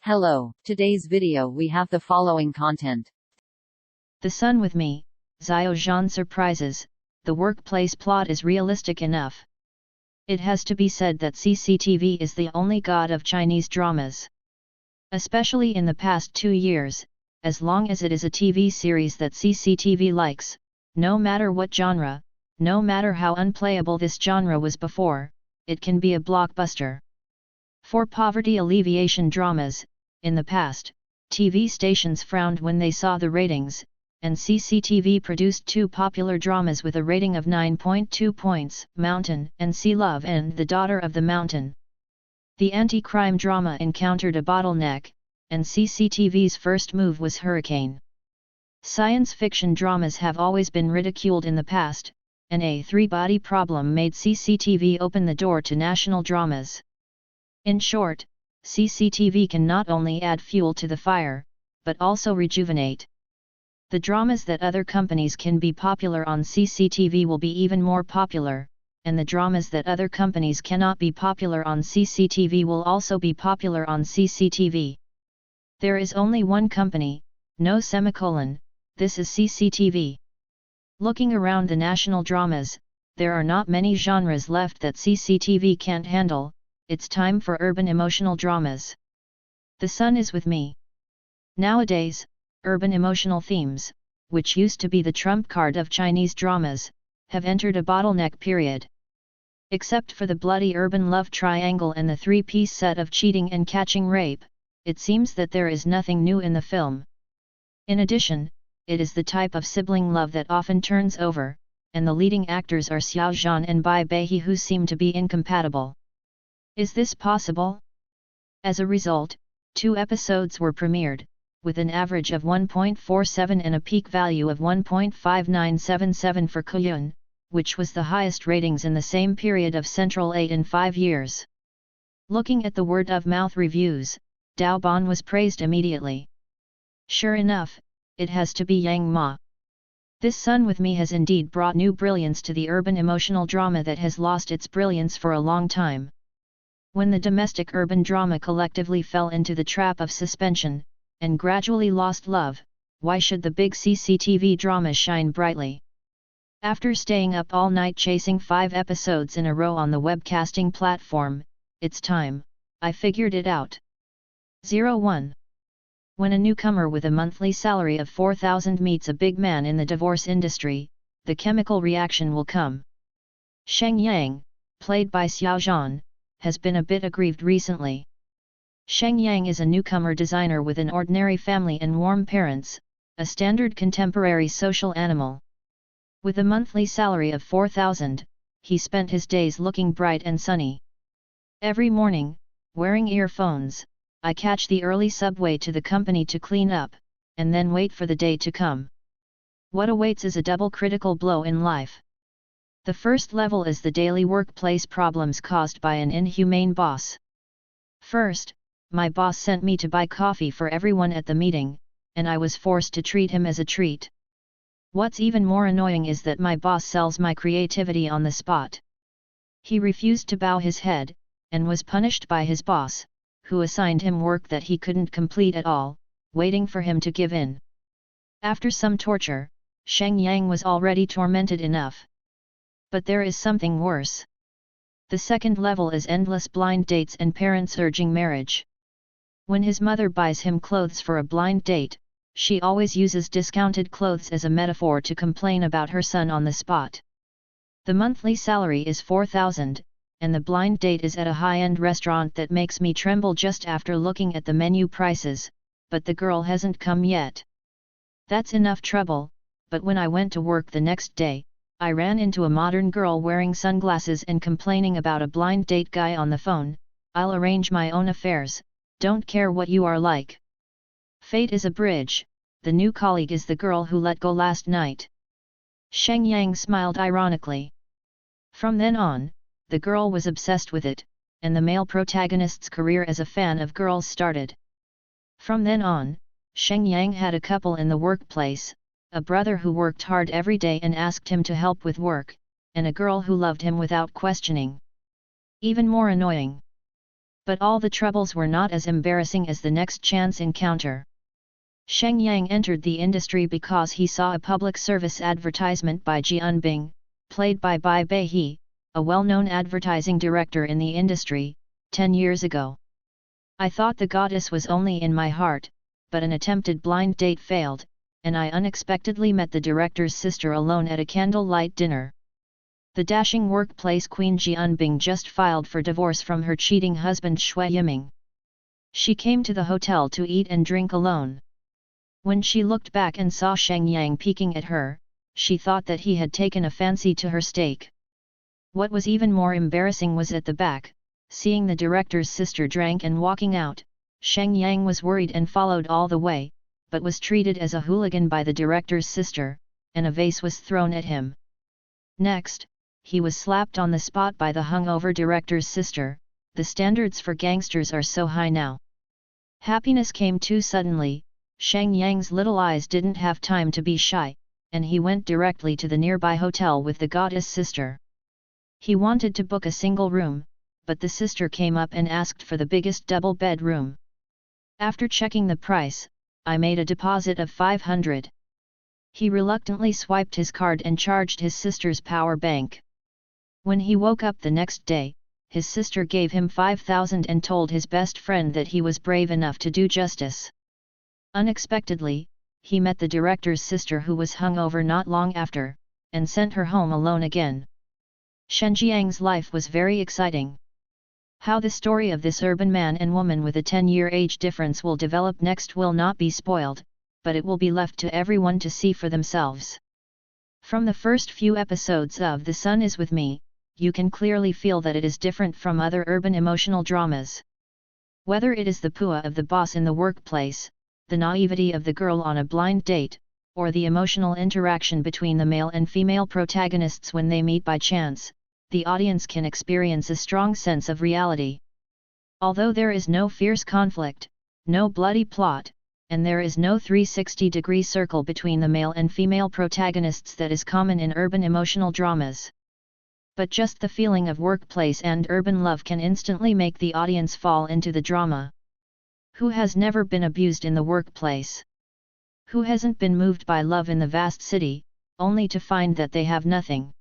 Hello, today's video we have the following content. The Sun with Me, Xiāo Zhan surprises, the workplace plot is realistic enough. It has to be said that CCTV is the only god of Chinese dramas. Especially in the past 2 years, as long as it is a TV series that CCTV likes, no matter what genre, no matter how unplayable this genre was before, it can be a blockbuster. For poverty alleviation dramas, in the past, TV stations frowned when they saw the ratings, and CCTV produced 2 popular dramas with a rating of 9.2 points, Mountain and Sea Love and The Daughter of the Mountain. The anti-crime drama encountered a bottleneck, and CCTV's first move was Hurricane. Science fiction dramas have always been ridiculed in the past, and a 3-body problem made CCTV open the door to national dramas. In short, CCTV can not only add fuel to the fire, but also rejuvenate. The dramas that other companies can be popular on CCTV will be even more popular, and the dramas that other companies cannot be popular on CCTV will also be popular on CCTV. There is only one company, no semicolon, this is CCTV. Looking around the national dramas, there are not many genres left that CCTV can't handle. It's time for urban emotional dramas. The Sun is with Me. Nowadays, urban emotional themes, which used to be the trump card of Chinese dramas, have entered a bottleneck period. Except for the bloody urban love triangle and the 3-piece set of cheating and catching rape, it seems that there is nothing new in the film. In addition, it is the type of sibling love that often turns over, and the leading actors are Xiāo Zhan and Bai Beihe who seem to be incompatible. Is this possible? As a result, 2 episodes were premiered, with an average of 1.47 and a peak value of 1.5977 for Kuyun, which was the highest ratings in the same period of Central 8 in 5 years. Looking at the word-of-mouth reviews, Dao Ban was praised immediately. Sure enough, it has to be Yang Ma. This Sun with Me has indeed brought new brilliance to the urban emotional drama that has lost its brilliance for a long time. When the domestic urban drama collectively fell into the trap of suspension, and gradually lost love, why should the big CCTV dramas shine brightly? After staying up all night chasing 5 episodes in a row on the webcasting platform, it's time, I figured it out. 01. When a newcomer with a monthly salary of 4,000 meets a big man in the divorce industry, the chemical reaction will come. Sheng Yang, played by Xiāo Zhan, has been a bit aggrieved recently. Sheng Yang is a newcomer designer with an ordinary family and warm parents, a standard contemporary social animal. With a monthly salary of 4,000, he spent his days looking bright and sunny. Every morning, wearing earphones, I catch the early subway to the company to clean up, and then wait for the day to come. What awaits is a double critical blow in life. The first level is the daily workplace problems caused by an inhumane boss. First, my boss sent me to buy coffee for everyone at the meeting, and I was forced to treat him as a treat. What's even more annoying is that my boss sells my creativity on the spot. He refused to bow his head, and was punished by his boss, who assigned him work that he couldn't complete at all, waiting for him to give in. After some torture, Sheng Yang was already tormented enough. But there is something worse. The second level is endless blind dates and parents urging marriage. When his mother buys him clothes for a blind date, she always uses discounted clothes as a metaphor to complain about her son on the spot. The monthly salary is 4,000, and the blind date is at a high-end restaurant that makes me tremble just after looking at the menu prices, but the girl hasn't come yet. That's enough trouble, but when I went to work the next day, I ran into a modern girl wearing sunglasses and complaining about a blind date guy on the phone. I'll arrange my own affairs, don't care what you are like. Fate is a bridge, the new colleague is the girl who let go last night. Sheng Yang smiled ironically. From then on, the girl was obsessed with it, and the male protagonist's career as a fan of girls started. From then on, Sheng Yang had a couple in the workplace, a brother who worked hard every day and asked him to help with work, and a girl who loved him without questioning. Even more annoying. But all the troubles were not as embarrassing as the next chance encounter. Sheng Yang entered the industry because he saw a public service advertisement by Jian Bing, played by Bai Beihe, a well-known advertising director in the industry, 10 years ago. I thought the goddess was only in my heart, but an attempted blind date failed, and I unexpectedly met the director's sister alone at a candlelight dinner. The dashing workplace queen Jian Bing just filed for divorce from her cheating husband Shui Yiming. She came to the hotel to eat and drink alone. When she looked back and saw Sheng Yang peeking at her, she thought that he had taken a fancy to her steak. What was even more embarrassing was at the back, seeing the director's sister drank and walking out, Sheng Yang was worried and followed all the way, but was treated as a hooligan by the director's sister, and a vase was thrown at him. Next, he was slapped on the spot by the hungover director's sister. The standards for gangsters are so high now. Happiness came too suddenly. Sheng Yang's little eyes didn't have time to be shy, and he went directly to the nearby hotel with the goddess sister. He wanted to book a single room, but the sister came up and asked for the biggest double bedroom. After checking the price, I made a deposit of 500. He reluctantly swiped his card and charged his sister's power bank. When he woke up the next day, his sister gave him 5,000 and told his best friend that he was brave enough to do justice. Unexpectedly, he met the director's sister who was hungover not long after, and sent her home alone again. Shen Jiang's life was very exciting. How the story of this urban man and woman with a 10-year age difference will develop next will not be spoiled, but it will be left to everyone to see for themselves. From the first few episodes of The Sun Is With Me, you can clearly feel that it is different from other urban emotional dramas. Whether it is the pua of the boss in the workplace, the naivety of the girl on a blind date, or the emotional interaction between the male and female protagonists when they meet by chance, the audience can experience a strong sense of reality. Although there is no fierce conflict, no bloody plot, and there is no 360-degree circle between the male and female protagonists that is common in urban emotional dramas. But just the feeling of workplace and urban love can instantly make the audience fall into the drama. Who has never been abused in the workplace? Who hasn't been moved by love in the vast city, only to find that they have nothing?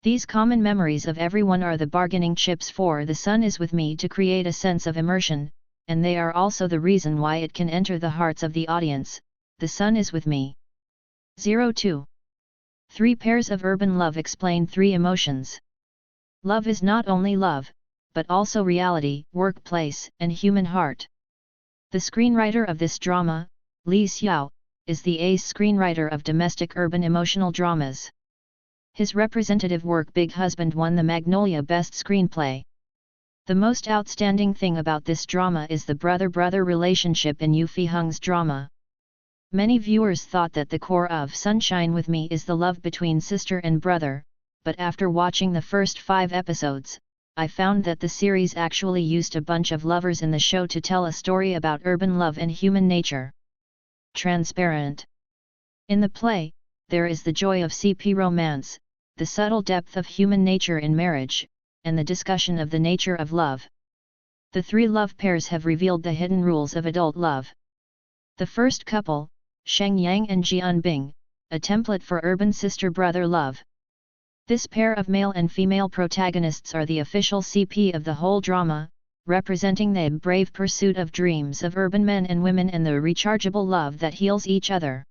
These common memories of everyone are the bargaining chips for The Sun Is With Me to create a sense of immersion, and they are also the reason why it can enter the hearts of the audience. The Sun Is With Me. 02. 3 pairs of urban love explain 3 emotions. Love is not only love, but also reality, workplace, and human heart. The screenwriter of this drama, Li Xiao, is the ace screenwriter of domestic urban emotional dramas. His representative work Big Husband won the Magnolia Best Screenplay. The most outstanding thing about this drama is the brother-brother relationship in Yu Fiheng's drama. Many viewers thought that the core of Sunshine With Me is the love between sister and brother, but after watching the first 5 episodes, I found that the series actually used a bunch of lovers in the show to tell a story about urban love and human nature. Transparent. In the play, there is the joy of CP romance, the subtle depth of human nature in marriage, and the discussion of the nature of love. The 3 love pairs have revealed the hidden rules of adult love. The first couple, Sheng Yang and Jian Bing, a template for urban sister-brother love. This pair of male and female protagonists are the official CP of the whole drama, representing the brave pursuit of dreams of urban men and women and the rechargeable love that heals each other.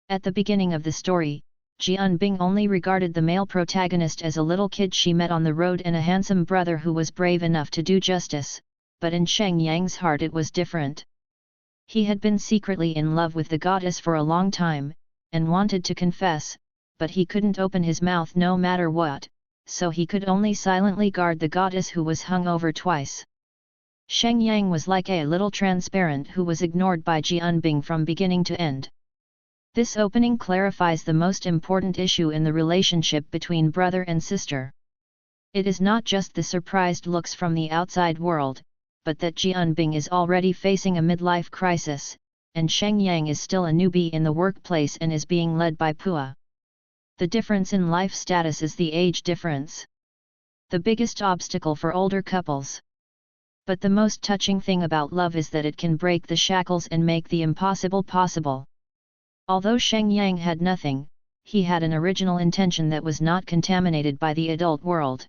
At the beginning of the story, Jian Bing only regarded the male protagonist as a little kid she met on the road and a handsome brother who was brave enough to do justice, but in Sheng Yang's heart it was different. He had been secretly in love with the goddess for a long time, and wanted to confess, but he couldn't open his mouth no matter what, so he could only silently guard the goddess who was hung over twice. Sheng Yang was like a little transparent who was ignored by Jian Bing from beginning to end. This opening clarifies the most important issue in the relationship between brother and sister. It is not just the surprised looks from the outside world, but that Jian Bing is already facing a midlife crisis, and Sheng Yang is still a newbie in the workplace and is being led by Pua. The difference in life status is the age difference. The biggest obstacle for older couples. But the most touching thing about love is that it can break the shackles and make the impossible possible. Although Sheng Yang had nothing, he had an original intention that was not contaminated by the adult world.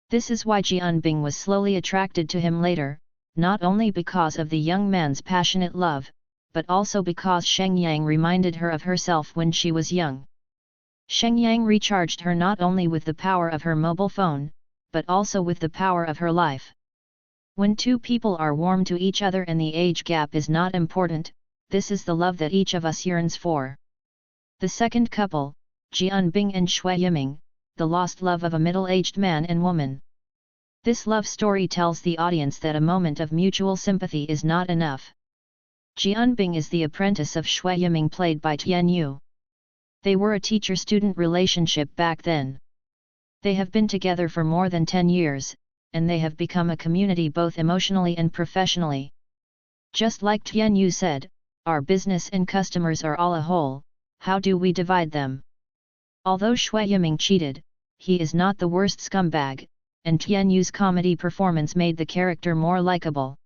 This is why Jianbing was slowly attracted to him later, not only because of the young man's passionate love, but also because Sheng Yang reminded her of herself when she was young. Sheng Yang recharged her not only with the power of her mobile phone, but also with the power of her life. When two people are warm to each other and the age gap is not important, this is the love that each of us yearns for. The second couple, Jianbing and Shui Yiming, the lost love of a middle-aged man and woman. This love story tells the audience that a moment of mutual sympathy is not enough. Jianbing is the apprentice of Shui Yiming played by Tian Yu. They were a teacher-student relationship back then. They have been together for more than 10 years, and they have become a community both emotionally and professionally. Just like Tian Yu said, our business and customers are all a whole, how do we divide them? Although Shui Yiming cheated, he is not the worst scumbag, and Tian Yu's comedy performance made the character more likable.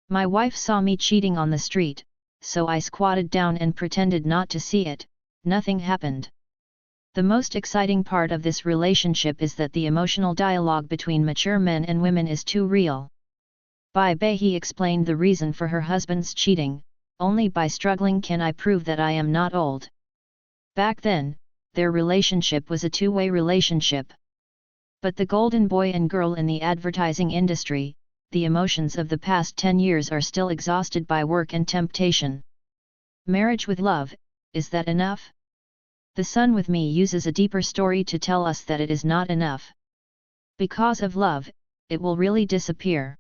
My wife saw me cheating on the street, so I squatted down and pretended not to see it, nothing happened. The most exciting part of this relationship is that the emotional dialogue between mature men and women is too real. Bai Bei explained the reason for her husband's cheating, only by struggling can I prove that I am not old. Back then, their relationship was a two-way relationship. But the golden boy and girl in the advertising industry, the emotions of the past 10 years are still exhausted by work and temptation. Marriage with love, is that enough? The Sun with Me uses a deeper story to tell us that it is not enough. Because of love, it will really disappear.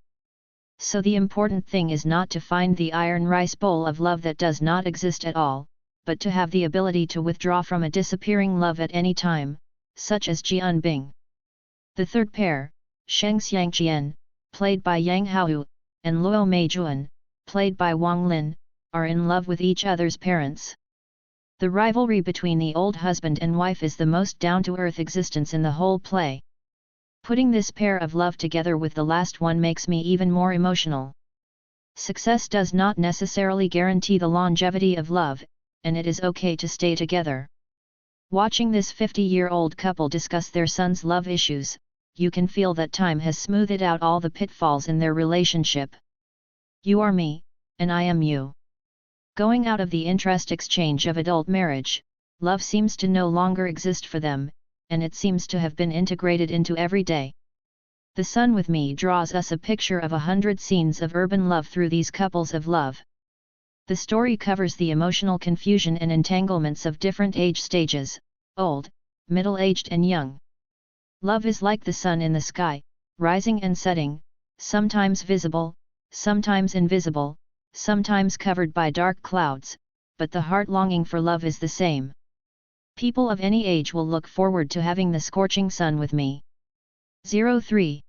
So the important thing is not to find the iron rice bowl of love that does not exist at all, but to have the ability to withdraw from a disappearing love at any time, such as Jianbing. The third pair, Sheng Xiangqian, played by Yang Haohu, and Luo Meijuan, played by Wang Lin, are in love with each other's parents. The rivalry between the old husband and wife is the most down-to-earth existence in the whole play. Putting this pair of love together with the last one makes me even more emotional. Success does not necessarily guarantee the longevity of love, and it is okay to stay together. Watching this 50-year-old couple discuss their son's love issues, you can feel that time has smoothed out all the pitfalls in their relationship. You are me, and I am you. Going out of the interest exchange of adult marriage, love seems to no longer exist for them, and it seems to have been integrated into every day. The Sun with Me draws us a picture of 100 scenes of urban love through these couples of love. The story covers the emotional confusion and entanglements of different age stages, old, middle-aged and young. Love is like the sun in the sky, rising and setting, sometimes visible, sometimes invisible, sometimes covered by dark clouds, but the heart longing for love is the same. People of any age will look forward to having the scorching sun with me. 03.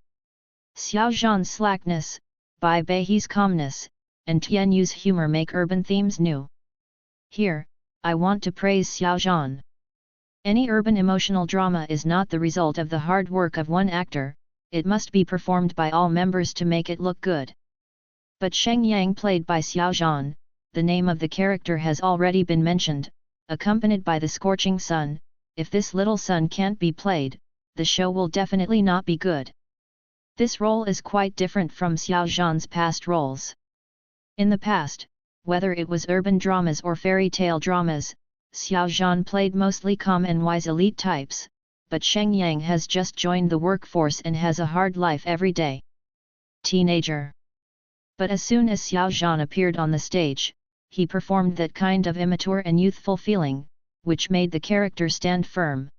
Xiāo Zhan's slackness, Bai Bei's calmness, and Tian Yu's humor make urban themes new. Here, I want to praise Xiāo Zhan. Any urban emotional drama is not the result of the hard work of one actor, it must be performed by all members to make it look good. But Sheng Yang played by Xiāo Zhan, the name of the character has already been mentioned, accompanied by the scorching sun. If this little sun can't be played, the show will definitely not be good. This role is quite different from Xiāo Zhan's past roles. In the past, whether it was urban dramas or fairy tale dramas, Xiāo Zhan played mostly calm and wise elite types, but Sheng Yang has just joined the workforce and has a hard life every day. Teenager. But as soon as Xiāo Zhan appeared on the stage, he performed that kind of immature and youthful feeling, which made the character stand firm.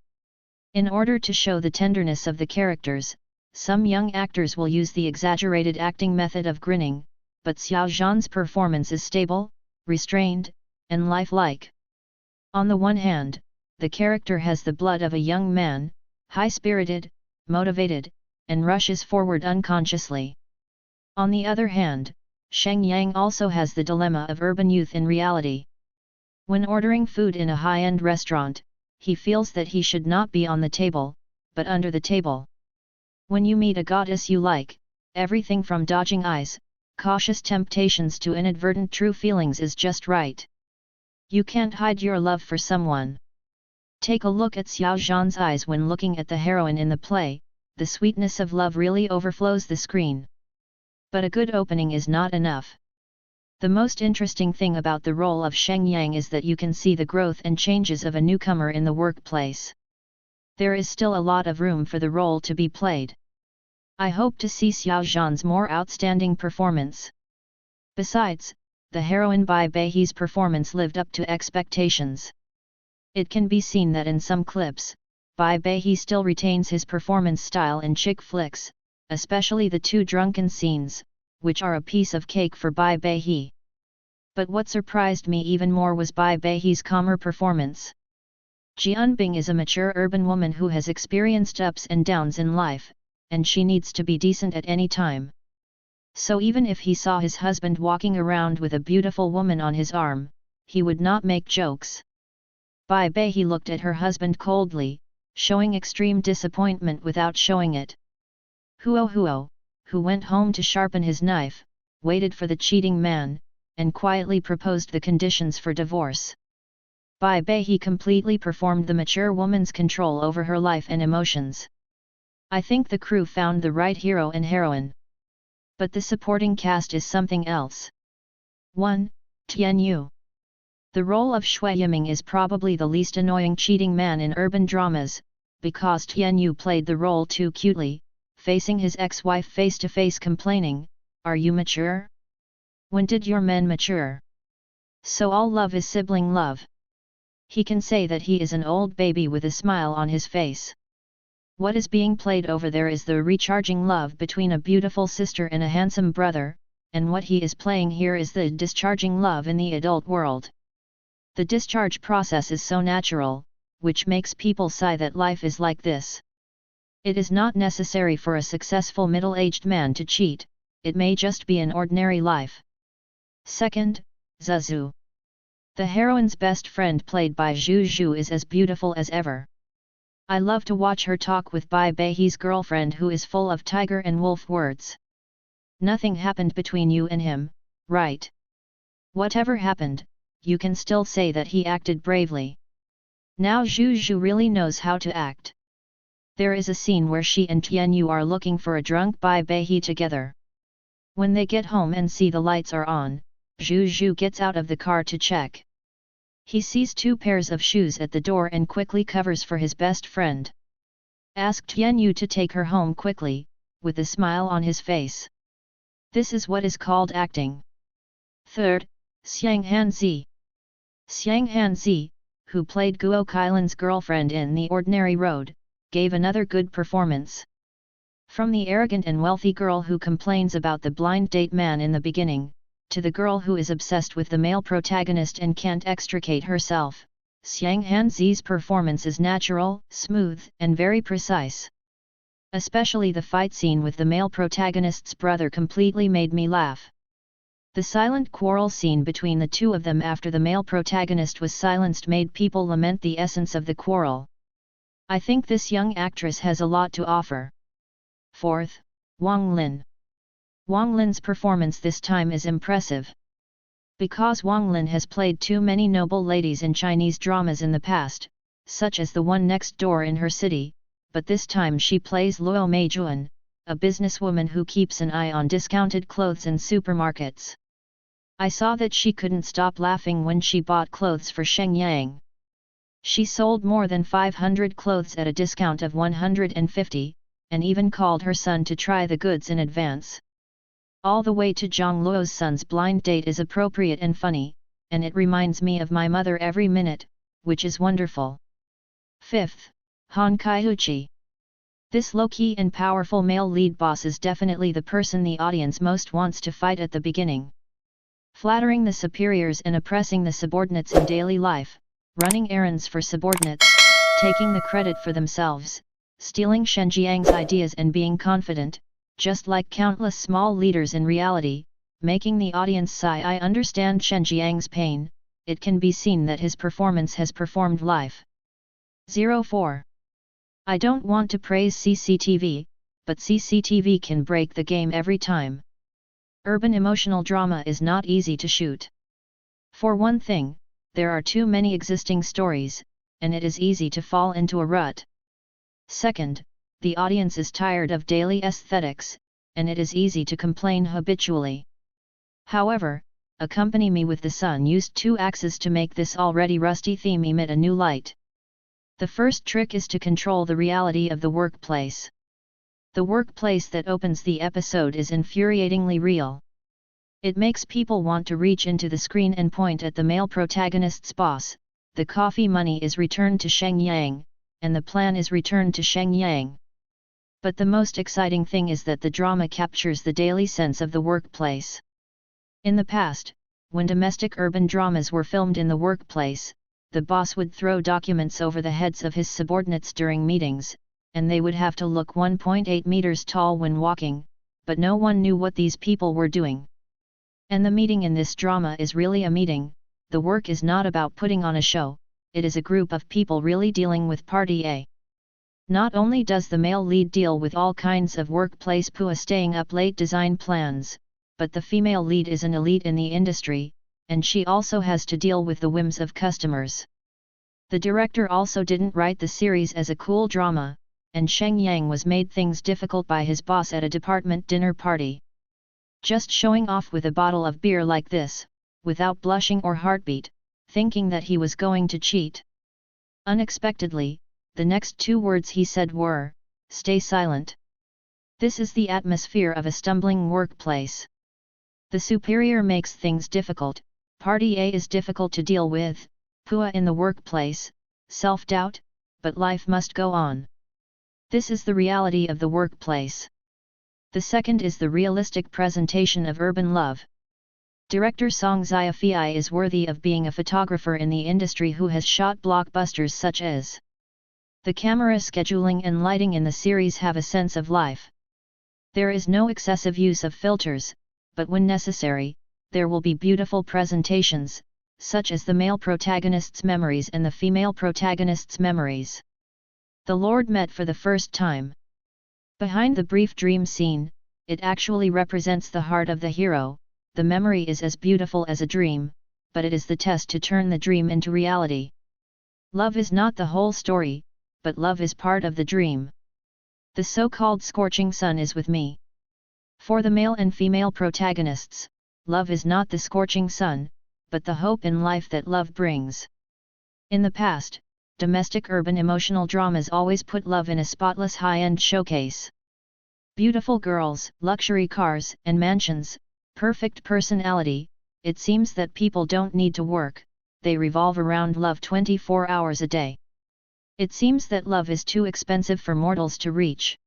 In order to show the tenderness of the characters, some young actors will use the exaggerated acting method of grinning, but Xiāo Zhan's performance is stable, restrained, and lifelike. On the one hand, the character has the blood of a young man, high-spirited, motivated, and rushes forward unconsciously. On the other hand, Sheng Yang also has the dilemma of urban youth in reality. When ordering food in a high-end restaurant, he feels that he should not be on the table, but under the table. When you meet a goddess you like, everything from dodging eyes, cautious temptations to inadvertent true feelings is just right. You can't hide your love for someone. Take a look at Xiāo Zhan's eyes when looking at the heroine in the play, the sweetness of love really overflows the screen. But a good opening is not enough. The most interesting thing about the role of Sheng Yang is that you can see the growth and changes of a newcomer in the workplace. There is still a lot of room for the role to be played. I hope to see Xiāo Zhan's more outstanding performance. Besides, the heroine Bai Beihe's performance lived up to expectations. It can be seen that in some clips, Bai Beihe still retains his performance style in chick flicks, especially the two drunken scenes, which are a piece of cake for Bai Beihe. But what surprised me even more was Bai Beihe's calmer performance. Jianbing is a mature urban woman who has experienced ups and downs in life, and she needs to be decent at any time. So even if he saw his husband walking around with a beautiful woman on his arm, he would not make jokes. Bai Beihe looked at her husband coldly, showing extreme disappointment without showing it. Huo, who went home to sharpen his knife, waited for the cheating man, and quietly proposed the conditions for divorce. Bai Beihe completely performed the mature woman's control over her life and emotions. I think the crew found the right hero and heroine. But the supporting cast is something else. 1. Tian Yu. The role of Shui Yiming is probably the least annoying cheating man in urban dramas, because Tian Yu played the role too cutely, facing his ex-wife face-to-face complaining, "Are you mature? When did your men mature? So all love is sibling love." He can say that he is an old baby with a smile on his face. What is being played over there is the recharging love between a beautiful sister and a handsome brother, and what he is playing here is the discharging love in the adult world. The discharge process is so natural, which makes people sigh that life is like this. It is not necessary for a successful middle-aged man to cheat, it may just be an ordinary life. 2. Zhu. The heroine's best friend played by Zhu Zhu is as beautiful as ever. I love to watch her talk with Bai Beihe's girlfriend who is full of tiger and wolf words. Nothing happened between you and him, right? Whatever happened, you can still say that he acted bravely. Now Zhu Zhu really knows how to act. There is a scene where she and Tian Yu are looking for a drunk Bai Beihe together. When they get home and see the lights are on, Zhu Zhu gets out of the car to check. He sees 2 pairs of shoes at the door and quickly covers for his best friend. Ask Tian Yu to take her home quickly, with a smile on his face. This is what is called acting. 3. Xiang Hanzi. Xiang Hanzi, who played Guo Kailan's girlfriend in The Ordinary Road, gave another good performance. From the arrogant and wealthy girl who complains about the blind date man in the beginning, to the girl who is obsessed with the male protagonist and can't extricate herself, Xiang Hanzi's performance is natural, smooth, and very precise. Especially the fight scene with the male protagonist's brother completely made me laugh. The silent quarrel scene between the two of them after the male protagonist was silenced made people lament the essence of the quarrel. I think this young actress has a lot to offer. 4. Wang Lin. Wang Lin's performance this time is impressive. Because Wang Lin has played too many noble ladies in Chinese dramas in the past, such as the one next door in her city, but this time she plays Luo Meijuan, a businesswoman who keeps an eye on discounted clothes in supermarkets. I saw that she couldn't stop laughing when she bought clothes for Sheng Yang. She sold more than 500 clothes at a discount of 150, and even called her son to try the goods in advance. All the way to Zhang Luo's son's blind date is appropriate and funny, and it reminds me of my mother every minute, which is wonderful. 5. Han Kaiuchi. This low-key and powerful male lead boss is definitely the person the audience most wants to fight at the beginning. Flattering the superiors and oppressing the subordinates in daily life, running errands for subordinates, taking the credit for themselves, stealing Shen Jiang's ideas and being confident, just like countless small leaders in reality, making the audience sigh. I understand Shen Jiang's pain, it can be seen that his performance has performed life. 04. I don't want to praise CCTV, but CCTV can break the game every time. Urban emotional drama is not easy to shoot. For one thing, there are too many existing stories, and it is easy to fall into a rut. Second, the audience is tired of daily aesthetics, and it is easy to complain habitually. However, Accompany Me with the Sun used 2 axes to make this already rusty theme emit a new light. The first trick is to control the reality of the workplace. The workplace that opens the episode is infuriatingly real. It makes people want to reach into the screen and point at the male protagonist's boss. The coffee money is returned to Sheng Yang, and the plan is returned to Sheng Yang. But the most exciting thing is that the drama captures the daily sense of the workplace. In the past, when domestic urban dramas were filmed in the workplace, the boss would throw documents over the heads of his subordinates during meetings, and they would have to look 1.8 meters tall when walking, but no one knew what these people were doing. And the meeting in this drama is really a meeting. The work is not about putting on a show, it is a group of people really dealing with Party A. Not only does the male lead deal with all kinds of workplace pua staying up late design plans, but the female lead is an elite in the industry, and she also has to deal with the whims of customers. The director also didn't write the series as a cool drama, and Sheng Yang was made things difficult by his boss at a department dinner party. Just showing off with a bottle of beer like this, without blushing or heartbeat, thinking that he was going to cheat. Unexpectedly, the next 2 words he said were, "Stay silent." This is the atmosphere of a stumbling workplace. The superior makes things difficult, Party A is difficult to deal with, pua in the workplace, self-doubt, but life must go on. This is the reality of the workplace. The second is the realistic presentation of urban love. Director Song Ziafi is worthy of being a photographer in the industry who has shot blockbusters such as. The camera scheduling and lighting in the series have a sense of life. There is no excessive use of filters, but when necessary, there will be beautiful presentations, such as the male protagonist's memories and the female protagonist's memories. The Lord met for the first time. Behind the brief dream scene, it actually represents the heart of the hero. The memory is as beautiful as a dream, but it is the test to turn the dream into reality. Love is not the whole story, but love is part of the dream. The so-called scorching sun is with me. For the male and female protagonists, love is not the scorching sun, but the hope in life that love brings. In the past, domestic urban emotional dramas always put love in a spotless high-end showcase. Beautiful girls, luxury cars and mansions, perfect personality. It seems that people don't need to work, they revolve around love 24 hours a day. It seems that love is too expensive for mortals to reach.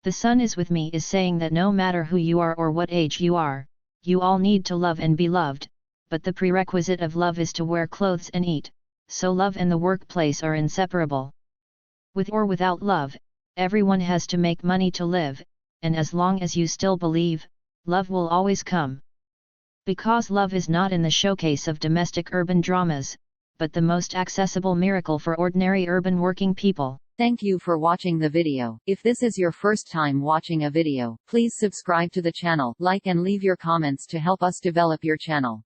The Sun is with me is saying that no matter who you are or what age you are, you all need to love and be loved, but the prerequisite of love is to wear clothes and eat, so love and the workplace are inseparable. With or without love, everyone has to make money to live, and as long as you still believe, love will always come. Because love is not in the showcase of domestic urban dramas, but the most accessible miracle for ordinary urban working people. Thank you for watching the video. If this is your first time watching a video, please subscribe to the channel, like and leave your comments to help us develop your channel.